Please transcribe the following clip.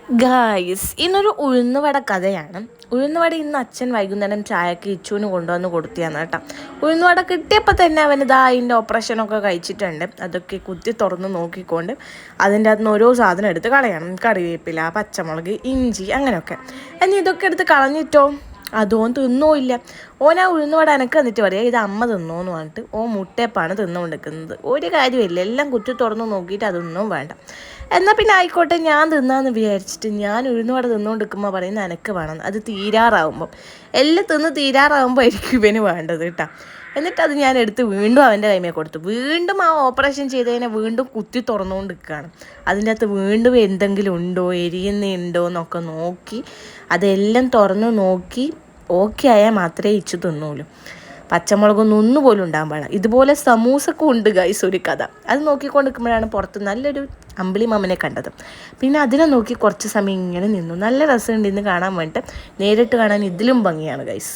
Guys ഇന്നൊരു ഉഴുന്നുവട കഥയാണ്. ഉഴുന്നുവട ഇന്ന് അച്ഛൻ വൈകുന്നേരം ചായക്ക് ഇച്ചുവിന് കൊണ്ടുവന്ന് കൊടുത്തിയാണ് കേട്ടോ. ഉഴുന്നുവട കിട്ടിയപ്പോൾ തന്നെ അവനിതാ അതിൻ്റെ ഓപ്പറേഷനൊക്കെ കഴിച്ചിട്ടുണ്ട്. അതൊക്കെ കുത്തി തുറന്ന് നോക്കിക്കൊണ്ട് അതിൻ്റെ അകത്തുനിന്ന് ഓരോ സാധനം എടുത്ത് കളയണം. കറിവേപ്പില, പച്ചമുളക്, ഇഞ്ചി അങ്ങനെയൊക്കെ. ഇനി ഇതൊക്കെ എടുത്ത് കളഞ്ഞിട്ടോ അതോൻ തിന്നോയില്ല. ഓൻ ആ ഉഴുന്നുവട എനിക്ക് എന്നിട്ട് പറയാം ഇത് അമ്മ തിന്നോന്ന് പറഞ്ഞിട്ട് മുട്ടയപ്പാണ് തിന്നുകൊണ്ടിരിക്കുന്നത്. ഒരു കാര്യമില്ല, എല്ലാം കുത്തി തുറന്ന് നോക്കിയിട്ട് അതൊന്നും വേണ്ട. എന്നാൽ പിന്നെ ആയിക്കോട്ടെ ഞാൻ തിന്നാന്ന് വിചാരിച്ചിട്ട് ഞാൻ ഉഴുന്നുവട തിന്നുകൊണ്ടിരിക്കുമ്പോൾ പറയുന്നത് എനിക്ക് വേണം. അത് തീരാറാവുമ്പം എല്ലാം തിന്ന് തീരാറാവുമ്പോൾ ആയിരിക്കും ഇവന് വേണ്ടത് കേട്ടോ. എന്നിട്ടത് ഞാൻ എടുത്ത് വീണ്ടും അവൻ്റെ കൈമേ കൊടുത്തു. വീണ്ടും ആ ഓപ്പറേഷൻ ചെയ്തതിനെ വീണ്ടും കുത്തി തുറന്നുകൊണ്ട് നിൽക്കുകയാണ്. അതിൻ്റെ അകത്ത് വീണ്ടും എന്തെങ്കിലും ഉണ്ടോ, എരിയുന്നുണ്ടോ എന്നൊക്കെ നോക്കി അതെല്ലാം തുറന്ന് നോക്കി ഓക്കെ ആയാൽ മാത്രമേ ഇച്ചു തിന്നുള്ളൂ. പച്ചമുളകൊന്നും ഒന്നുപോലും ഉണ്ടാകാൻ പാടില്ല. ഇതുപോലെ സമൂസക്കും ഉണ്ട് ഗൈസ് ഒരു കഥ. അത് നോക്കിക്കൊണ്ടിരിക്കുമ്പോഴാണ് പുറത്ത് നല്ലൊരു അമ്പിളി മാമനെ കണ്ടത്. പിന്നെ അതിനെ നോക്കി കുറച്ച് സമയം ഇങ്ങനെ നിന്നു. നല്ല രസമുണ്ട് ഇന്ന് കാണാൻ വേണ്ടിയിട്ട്. നേരിട്ട് കാണാൻ ഇതിലും ഭംഗിയാണ് ഗൈസ്.